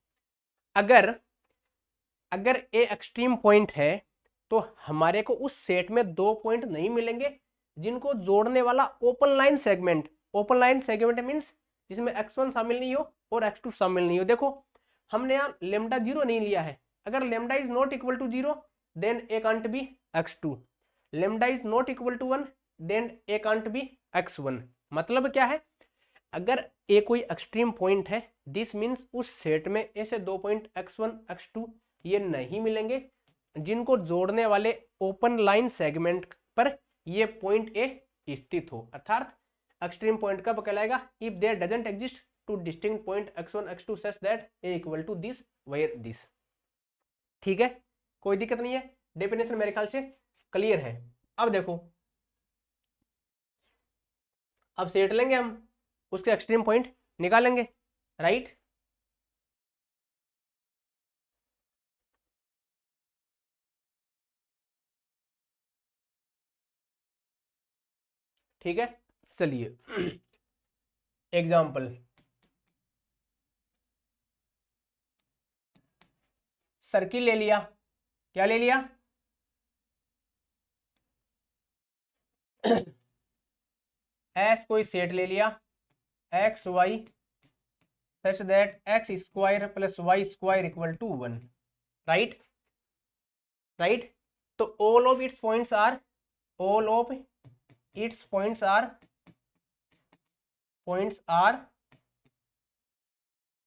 अगर ए एक्सट्रीम पॉइंट है तो हमारे को उस सेट में दो पॉइंट नहीं मिलेंगे जिनको जोड़ने वाला ओपन लाइन सेगमेंट मीन्स जिसमें x1 शामिल नहीं हो और x2 शामिल नहीं हो। देखो हमने यहाँ लेमडा 0 नहीं लिया है, अगर lambda is not equal to 0 then a can't be x2, lambda is not equal to 1 then a can't be x1। मतलब क्या है, अगर ए कोई एक्सट्रीम पॉइंट है दिस मीन्स उस सेट में ऐसे दो पॉइंट x1 x2 ये नहीं मिलेंगे जिनको जोड़ने वाले ओपन लाइन सेगमेंट पर ये पॉइंट ए स्थित हो। अर्थात एक्सट्रीम पॉइंट कब कहलाएगा, if there doesn't exist two distinct point x1 x2 such that a equal to this where this. ठीक है, कोई दिक्कत नहीं है, डेफिनेशन मेरे ख्याल से क्लियर है। अब देखो, अब सेट लेंगे हम, उसके एक्सट्रीम पॉइंट निकालेंगे, राइट। ठीक है, चलिए एग्जाम्पल, सर्किल ले लिया, क्या ले लिया एस कोई सेट ले लिया x y such that x square plus y square equal to 1, right. तो all of its points are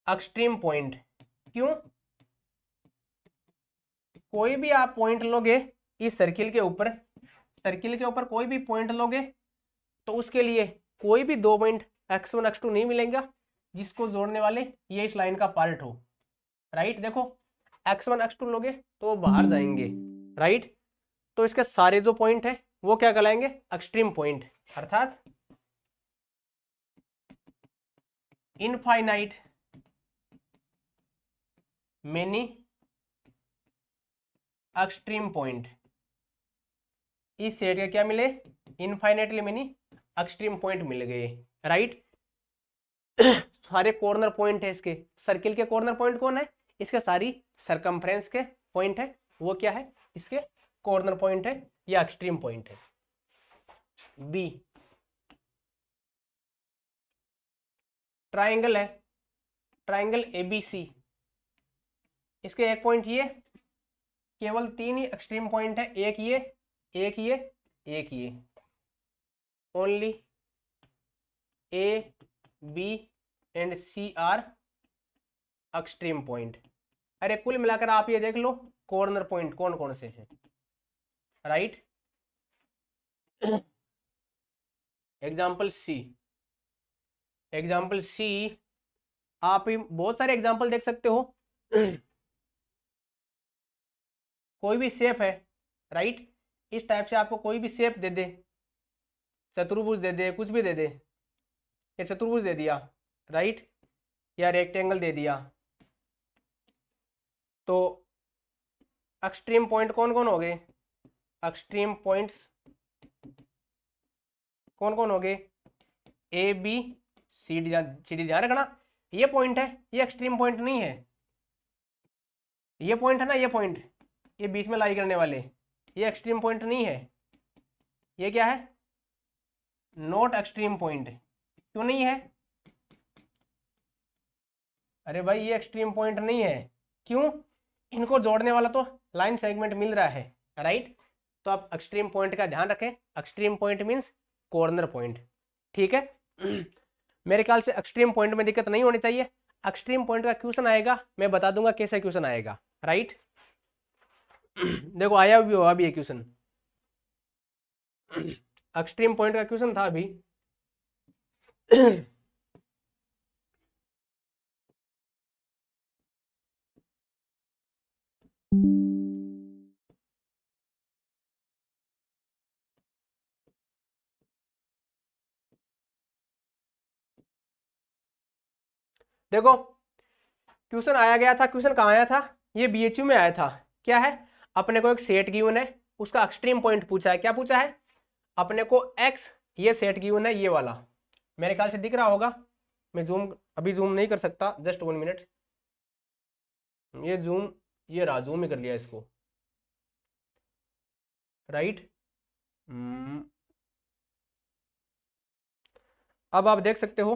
extreme point. क्यों, कोई भी आप पॉइंट लोगे इस सर्किल के ऊपर कोई भी पॉइंट लोगे तो उसके लिए कोई भी दो पॉइंट x1 x2 नहीं मिलेगा जिसको जोड़ने वाले ये इस लाइन का पार्ट हो, राइट। देखो x1 x2 लोगे तो वो बाहर जाएंगे, राइट। तो इसके सारे जो पॉइंट है वो क्या कहलाएंगे, एक्सट्रीम पॉइंट। अर्थात इनफाइनाइट मेनी एक्सट्रीम पॉइंट, इस सेट के क्या मिले, इनफाइनाइटली मेनी एक्सट्रीम पॉइंट मिल गए, राइट। सारे कॉर्नर पॉइंट है इसके, सर्किल के कॉर्नर पॉइंट कौन है, इसके सारी सरकमफ्रेंस के पॉइंट है वो क्या है, इसके कॉर्नर पॉइंट है या एक्सट्रीम पॉइंट है। बी ट्राइंगल है, ट्राइंगल एबीसी, इसके एक पॉइंट ये केवल 3 ही एक्सट्रीम पॉइंट है, एक ये, एक ये, एक ये, only A B and C are extreme point. अरे कुल मिलाकर आप ये देख लो कॉर्नर पॉइंट कौन कौन से हैं, राइट। एग्जाम्पल सी, एग्जाम्पल सी, आप ही बहुत सारे एग्जाम्पल देख सकते हो। कोई भी शेप है, राइट, इस टाइप से आपको कोई भी शेप दे दे, चतुर्भुज दे दे, कुछ भी दे दे, ये चतुर्भुज दे दिया, राइट, या रेक्टेंगल दे दिया, तो एक्सट्रीम पॉइंट कौन कौन हो गए, एक्सट्रीम पॉइंट्स कौन कौन हो गए, A B C D, C D ध्यान रखना, ये पॉइंट है, ये एक्सट्रीम पॉइंट नहीं है, ये पॉइंट है ना, ये पॉइंट, ये बीच में लाई करने वाले, ये एक्सट्रीम पॉइंट नहीं है, ये क्या है, नॉट एक्सट्रीम पॉइंट। क्यों नहीं है, अरे भाई ये एक्सट्रीम पॉइंट नहीं है, क्यों, इनको जोड़ने वाला तो लाइन सेगमेंट मिल रहा है, राइट। तो आप एक्सट्रीम पॉइंट का ध्यान रखें, extreme point means corner point, ठीक है। मेरे ख्याल से एक्सट्रीम पॉइंट में दिक्कत नहीं होनी चाहिए। एक्सट्रीम पॉइंट का क्वेश्चन आएगा, मैं बता दूंगा कैसे क्वेश्चन आएगा, राइट। देखो आया भी होगा अभी ये क्वेश्चन, एक्सट्रीम पॉइंट का क्वेश्चन था अभी। देखो क्वेश्चन आया गया था, क्वेश्चन कहाँ आया था, ये बीएचयू में आया था। क्या है, अपने को एक सेट गिवन है, उसका एक्सट्रीम पॉइंट पूछा है। क्या पूछा है, अपने को एक्स, ये सेट गिवन है, ये वाला, मेरे ख्याल से दिख रहा होगा, मैं जूम अभी जूम नहीं कर सकता, जस्ट 1 मिनट, ये जूम, ये रहा, जूम ही कर लिया इसको, राइट। अब आप देख सकते हो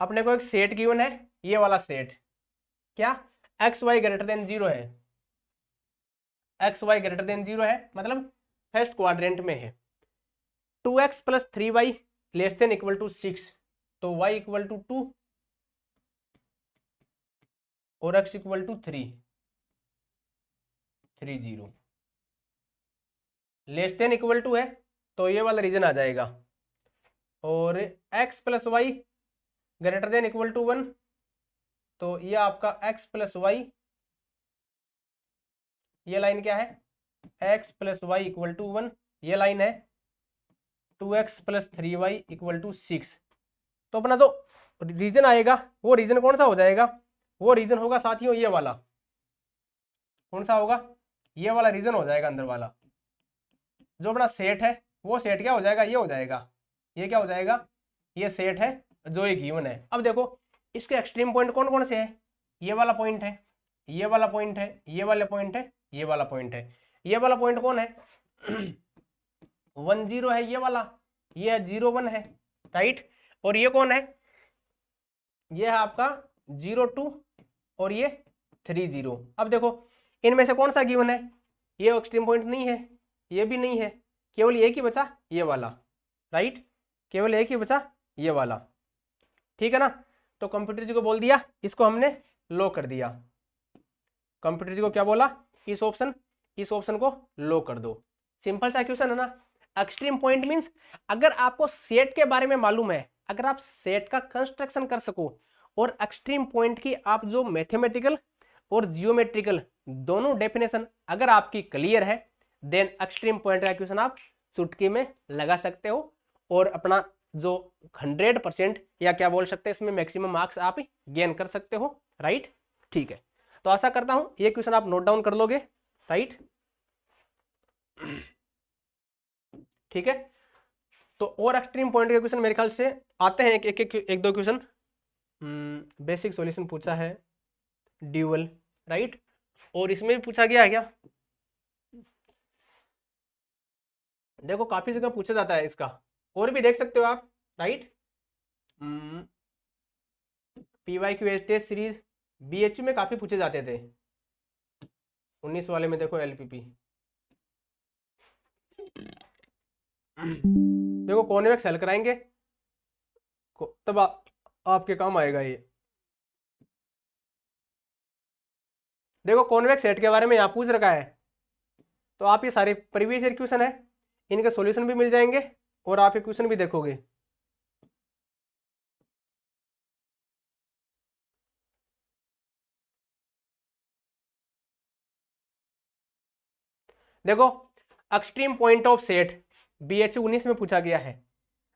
अपने को एक सेट गिवन है, ये वाला सेट, क्या, एक्स वाई ग्रेटर देन 0 है, एक्स वाई ग्रेटर देन 0 है, मतलब फर्स्ट क्वाड्रेंट में है। 2x plus 3y less than equal to 6, तो y इक्वल टू 2 और x equal to 3, 0 less than equal to है, तो ये वाला रीजन आ जाएगा। और x plus y greater than equal to 1, तो ये आपका x प्लस वाई, ये लाइन क्या है, x plus y equal to 1, ये लाइन है 2x plus 3y equal to 6। तो अपना जो रीजन आएगा वो रीजन कौन सा हो जाएगा, वो रीजन होगा साथियों ये वाला, कौन सा होगा, ये वाला रीजन हो जाएगा अंदर वाला। जो अपना सेट है वो सेट क्या हो जाएगा, ये हो जाएगा, ये क्या हो जाएगा, ये सेट है जो एक गिवन है। अब देखो इसके एक्सट्रीम पॉइंट कौन कौन से हैं, ये वाला पॉइंट है, ये वाला पॉइंट है, ये वाला पॉइंट है, ये वाला पॉइंट है। ये वाला पॉइंट कौन है, 1 0 है ये वाला, ये है 0 1 है, राइट। और ये कौन है, ये है आपका 0 2 और ये 3 0। अब देखो इनमें से कौन सा गिवन है, ये एक्सट्रीम पॉइंट नहीं है, ये भी नहीं है, केवल एक ही बचा ये वाला, राइट, केवल एक ही बचा ये वाला, ठीक है ना। तो कंप्यूटर जी को बोल दिया, इसको हमने लो कर दिया, कंप्यूटर जी को क्या बोला, इस ऑप्शन को लो कर दो। सिंपल सा क्वेश्चन है ना। एक्सट्रीम पॉइंट मींस अगर आपको सेट के बारे में मालूम है, अगर आप सेट का कंस्ट्रक्शन कर सको और एक्सट्रीम पॉइंट की आप जो मैथमेटिकल और जियोमेट्रिकल दोनों डेफिनेशन अगर आपकी क्लियर है, देन एक्सट्रीम पॉइंट का क्वेश्चन आप चुटकी में लगा सकते हो और अपना जो 100% या क्या बोल सकते हैं इसमें मैक्सिमम मार्क्स आप गेन कर सकते हो, राइट। ठीक है, तो आशा करता हूं ये क्वेश्चन आप नोट डाउन कर लोगे, राइट। ठीक है, तो और एक्सट्रीम पॉइंट के क्वेश्चन मेरे ख्याल से आते हैं एक दो क्वेश्चन। बेसिक सॉल्यूशन पूछा है, ड्यूअल, राइट, और इसमें भी पूछा गया है क्या, देखो काफी जगह पूछा जाता है इसका, और भी देख सकते हो आप, right. PYQ test series BHU में काफी पूछे जाते थे, 19 वाले में देखो एलपीपी, देखो कॉन्वेक्स हल कराएंगे तब आपके काम आएगा ये। देखो कॉन्वेक्स सेट के बारे में यहाँ पूछ रखा है, तो आप ये सारे प्रीवियस ईयर क्वेश्चन है, इनके सॉल्यूशन भी मिल जाएंगे और आप ये क्वेश्चन भी देखोगे। देखो extreme point of set BHU 19 में पूछा गया है।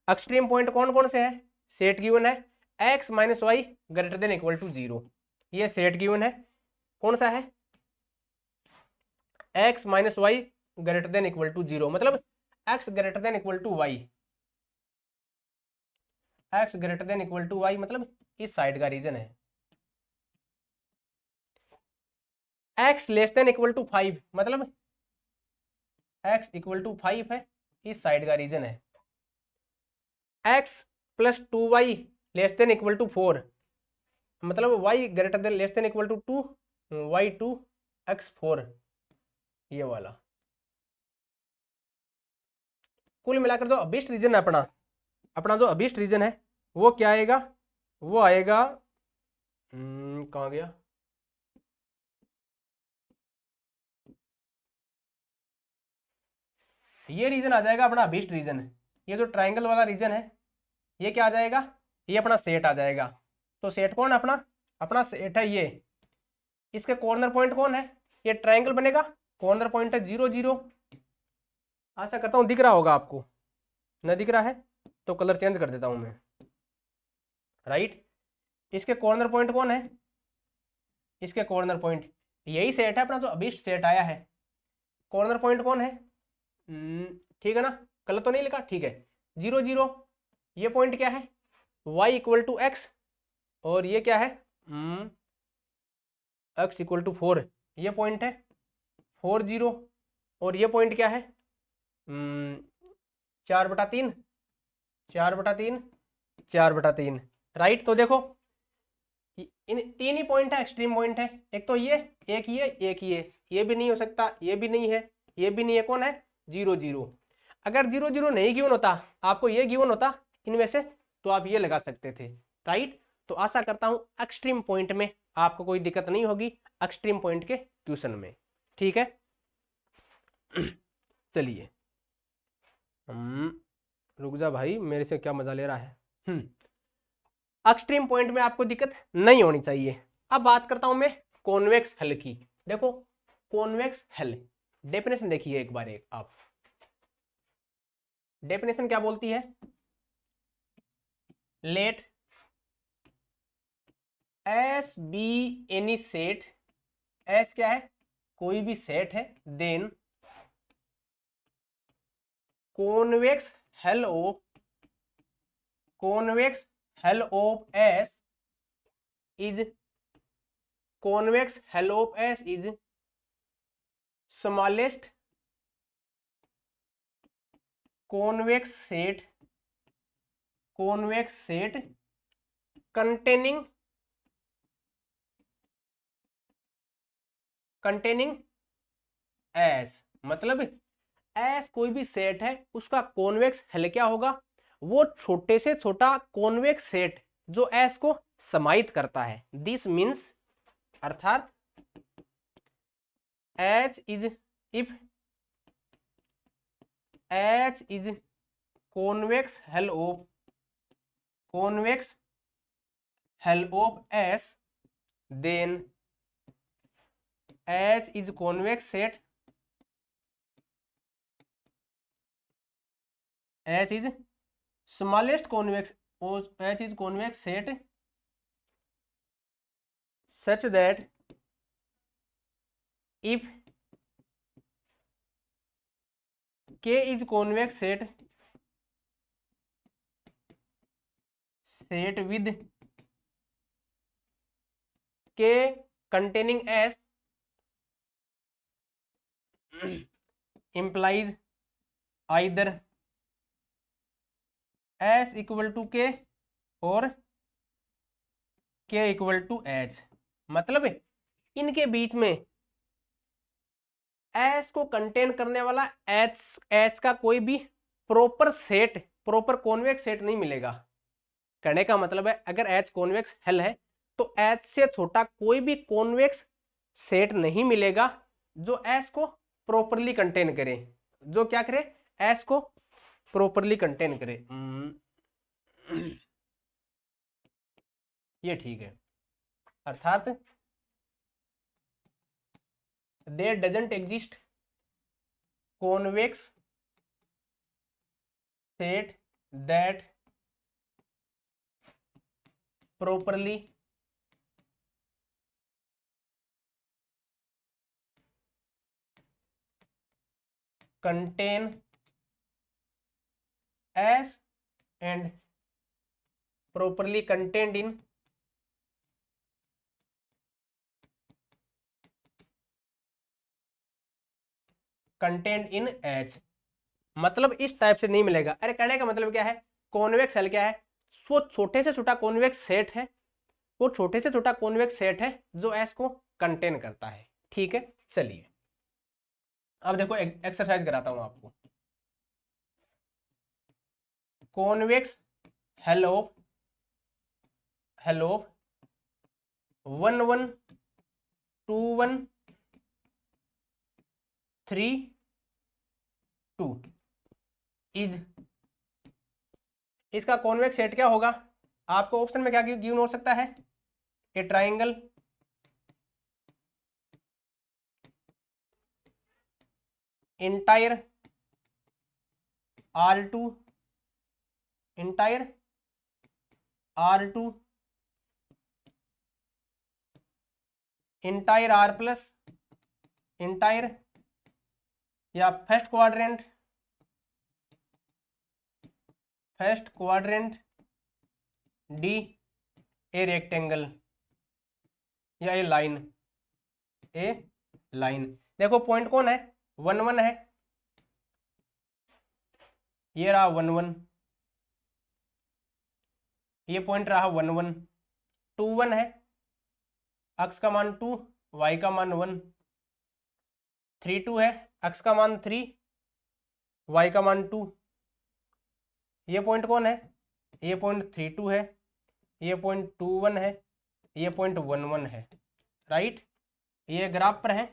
एक्सट्रीम पॉइंट कौन कौन से हैं? सेट गिवन है x minus y greater than equal to 0, ये सेट गिवन है। कौन सा है? x minus y greater than equal to 0, मतलब x greater than equal to y, x greater than equal to y मतलब इस साइड का रीजन है। x less than equal to 5 मतलब x इक्वल टू 5 है, इस साइड का रीजन है। x plus 2y less than equal to 4 मतलब y greater than less than equal to 2, y 2 x 4, ये वाला। कुल मिलाकर जो अभिष्ट रीजन है अपना अपना जो अभिष्ट रीजन है वो क्या आएगा? वो आएगा कहाँ गया, ये रीजन आ जाएगा अपना अभिष्ट रीजन। ये जो ट्राइंगल वाला रीजन है ये क्या आ जाएगा? ये अपना सेट आ जाएगा। तो सेट कौन है अपना? अपना सेट है ये। इसके कॉर्नर पॉइंट कौन है? ये ट्राइंगल बनेगा, कॉर्नर पॉइंट है 0 0। आशा करता हूँ दिख रहा होगा आपको, न दिख रहा है तो कलर चेंज कर देता हूँ मैं, राइट। इसके कॉर्नर पॉइंट कौन है? इसके कॉर्नर पॉइंट यही सेट है अपना जो अभिष्ट सेट आया है। कॉर्नर पॉइंट कौन है? ठीक है ना, कलर तो नहीं लिखा, ठीक है। 0 0, ये पॉइंट क्या है? y इक्वल टू एक्स, और ये क्या है? x इक्वल टू 4, ये पॉइंट है 4 0, और ये पॉइंट क्या है? 4/3, 4/3, 4/3, राइट। तो देखो इन तीन ही पॉइंट है, एक्सट्रीम पॉइंट है। एक तो ये, एक ये, एक ये भी नहीं हो सकता, ये भी नहीं है, ये भी नहीं है। कौन है? 0 0। अगर 0 0 नहीं गिवन होता, आपको ये गिवन होता इनमें से, तो आप ये लगा सकते थे, राइट। तो आशा करता हूं एक्सट्रीम पॉइंट में आपको कोई दिक्कत नहीं होगी, एक्सट्रीम पॉइंट के क्वेश्चन में, ठीक है। चलिए रुक जा भाई, मेरे से क्या मजा ले रहा है। एक्सट्रीम पॉइंट में आपको दिक्कत नहीं होनी चाहिए। अब बात करता हूं मैं कॉन्वेक्स हल की। देखो कॉन्वेक्स हल डेफिनेशन देखिए एक बार, एक आप डेफिनेशन क्या बोलती है? Let S be any set, S क्या है? कोई भी सेट है, then convex hull of, convex hull of S is, convex hull of S is smallest convex set, convex set containing, containing S, मतलब S कोई भी सेट है उसका कॉन्वेक्स हल क्या होगा? वो छोटे से छोटा कॉन्वेक्स सेट जो S को समाहित करता है। दिस मीन्स, अर्थात H is, if H is convex hull of, convex hull of S, then H is convex set, H is smallest convex, H is convex set such that if K is convex set, set with K containing S implies either S equal to K और K equal to H, मतलब इनके बीच में S को contain करने वाला H का कोई भी proper set, proper convex set नहीं मिलेगा। कहने का मतलब है अगर एच कॉन्वेक्स हेल है तो एच से छोटा कोई भी कॉन्वेक्स सेट नहीं मिलेगा जो एस को प्रॉपरली कंटेन करे, जो क्या करे, एस को प्रॉपरली कंटेन करे। ये ठीक है, अर्थात there doesn't exist convex set that properly contain S and properly contained in H। मतलब इस टाइप से नहीं मिलेगा। अरे कहने का मतलब क्या है, कॉन्वेक्स सेल क्या है, वो छोटे से छोटा कॉन्वेक्स सेट है, वो छोटे से छोटा कॉन्वेक्स सेट है जो एस को कंटेन करता है। ठीक है, चलिए अब देखो एक्सरसाइज कराता हूं आपको। कॉन्वेक्स हेल ऑफ 1 1 2 1 3 2 इज, इसका कॉन्वेक्स सेट क्या होगा, आपको ऑप्शन में क्या गिवन हो सकता है, a triangle entire R2 entire R2 entire R plus entire, या फर्स्ट क्वाड्रेंट डी ए रेक्टेंगल, या ए लाइन। देखो पॉइंट कौन है, 1 1 है, ये रहा 1 1, ये पॉइंट रहा 1 1, 2 1 है, अक्स का मान 2 वाई का मान 1, 3 2 है, अक्स का मान 3 वाई का मान 2, ये पॉइंट कौन है, ये पॉइंट 3 2 है, ये पॉइंट 2 1 है, ये पॉइंट 1 1 है, राइट, ये ग्राफ पर है।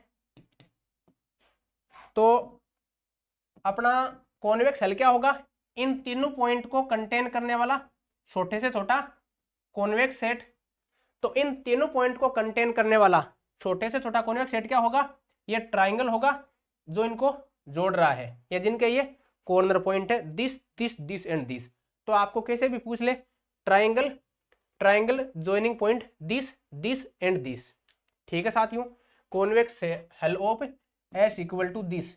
तो अपना कॉन्वेक्स हेल क्या होगा, इन तीनों पॉइंट को कंटेन करने वाला छोटे से छोटा कॉन्वेक्स सेट। तो इन तीनों पॉइंट को कंटेन करने वाला छोटे से छोटा कॉन्वेक्स सेट क्या होगा, ये ट्राइंगल होगा जो इनको जोड़ रहा है, या जिनके ये कॉर्नर पॉइंट है, दिस एंड दिस। तो आपको कैसे भी पूछ ले, triangle joining point this and this. ठीक है साथियों, convex hull of S equal to this,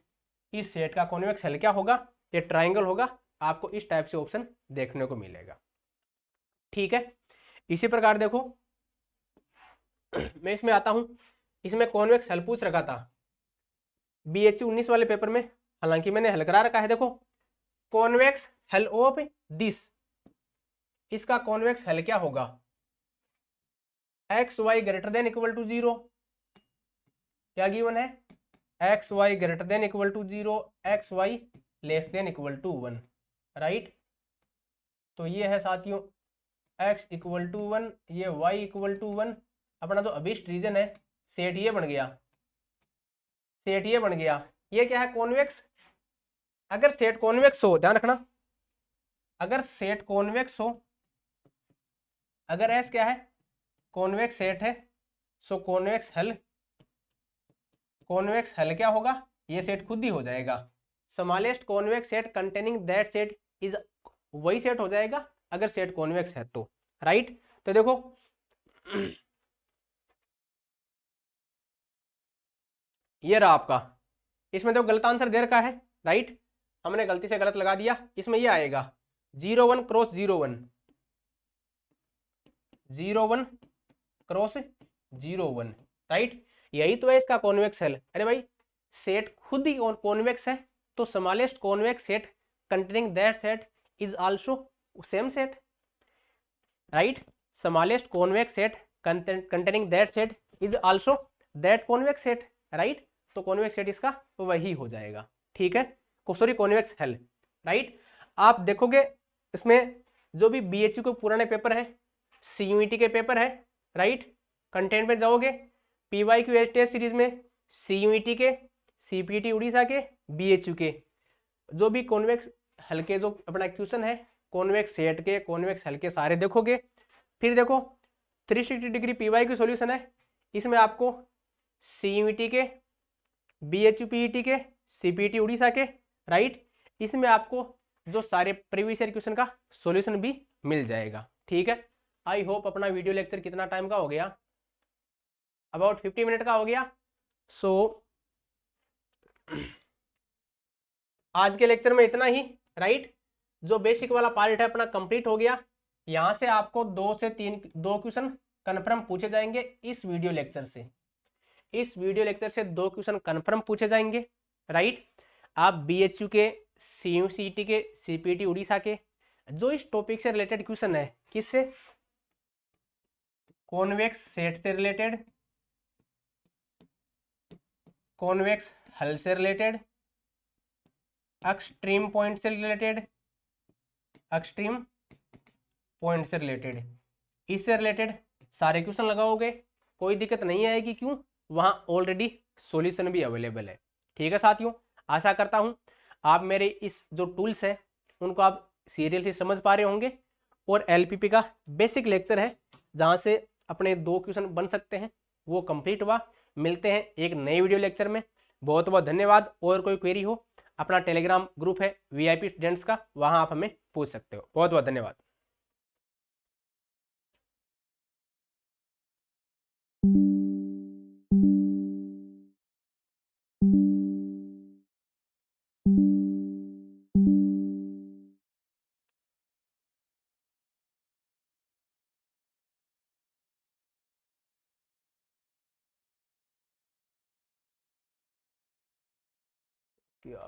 इस सेट का कॉन्वेक्स हेल क्या होगा, ये ट्राइंगल होगा। आपको इस टाइप से ऑप्शन देखने को मिलेगा। ठीक है, इसी प्रकार देखो मैं इसमें आता हूं, इसमें कॉन्वेक्स हेल पूछ रखा था BHU 19 वाले पेपर में, हालांकि मैंने हल करा रखा है। देखो कॉन्वेक्स हेल ऑफ दिस, इसका कॉन्वेक्स हेल क्या होगा, x y greater than equal to 0, क्या गिवन है, x y greater than equal to 0, x y less than equal to 1, right. तो ये है साथियों x इक्वल टू 1, ये y इक्वल टू 1। अपना जो अभिष्ट रीजन है सेट ये बन गया, सेट ये बन गया। ये क्या है, कॉन्वेक्स। अगर सेट कॉन्वेक्स हो, ध्यान रखना, अगर सेट कॉन्वेक्स हो, अगर S क्या है, कॉन्वेक्स सेट है, सो कॉन्वेक्स हेल क्या होगा, ये सेट खुद ही हो जाएगा। Smallest convex set containing that set is, वही सेट हो जाएगा अगर सेट कॉन्वेक्स है तो, राइट। तो देखो ये रहा आपका, इसमें तो गलत आंसर दे रखा है, राइट, हमने गलती से गलत लगा दिया। इसमें ये आएगा 0 1 क्रॉस 0 1, 0 1 क्रॉस 0 1, राइट। यही तो है इसका कॉन्वेक्स हेल। अरे भाई सेट खुद ही कॉन्वेक्स है, तो smallest convex set containing that set is also same set, right. Smallest convex set containing that set is also that convex set, right। तो तो कॉन्वेक्स सेट इसका वही हो जाएगा, ठीक है, सॉरी कॉन्वेक्स हेल, राइट। आप देखोगे इसमें जो भी बीएचयू के पुराने पेपर है, सीयूईटी के पेपर है, राइट, कंटेंट में जाओगे पीवाईक्यू एचटीएस सीरीज में सीयूईटी के, सीपीटी उड़ीसा के, बीएचयू के जो भी कॉन्वेक्स हल्के जो अपना क्वेश्चन है कॉन्वेक्स सेट के, कॉन्वेक्स हल्के सारे देखोगे। फिर देखो 360 डिग्री पीवाईक्यू सॉल्यूशन है, इसमें आपको सीयूईटी के, बीएचयू पीईटी के, सीपीटी उड़ीसा के, राइट, इसमें आपको जो सारे प्रीवियस ईयर क्वेश्चन का सॉल्यूशन भी मिल जाएगा, ठीक है। आई होप अपना वीडियो लेक्चर कितना टाइम का हो गया, अबाउट 50 मिनट का हो गया। सो आज के लेक्चर में इतना ही, राइट। जो बेसिक वाला पार्ट है अपना कंप्लीट हो गया। यहाँ से आपको 2 से 3 दो क्वेश्चन कन्फर्म पूछे जाएंगे इस वीडियो लेक्चर से, इस वीडियो लेक्चर से 2 क्वेश्चन कन्फर्म पूछे जाएंगे, राइट। आप बीएचयू के, सीयूसीटी के, सीपीटी उड़ीसा के जो इस टॉपिक से रिलेटेड क्वेश्चन है, किससे, कॉन्वेक्स सेट से रिलेटेड, कॉन्वेक्स हल से रिलेटेड, एक्सट्रीम पॉइंट से रिलेटेड, एक्सट्रीम पॉइंट से रिलेटेड, इससे रिलेटेड सारे क्वेश्चन लगाओगे, कोई दिक्कत नहीं आएगी, क्यों, वहां ऑलरेडी सॉल्यूशन भी अवेलेबल है, ठीक है साथियों। आशा करता हूं आप मेरे इस जो टूल्स है उनको आप सीरियसली समझ पा रहे होंगे, और एलपीपी का बेसिक लेक्चर है जहां से अपने 2 क्वेश्चन बन सकते हैं वो कंप्लीट हुआ। मिलते हैं एक नए वीडियो लेक्चर में, बहुत बहुत धन्यवाद। और कोई क्वेरी हो अपना टेलीग्राम ग्रुप है वीआईपी स्टूडेंट्स का, वहां आप हमें पूछ सकते हो। बहुत बहुत धन्यवाद। क्या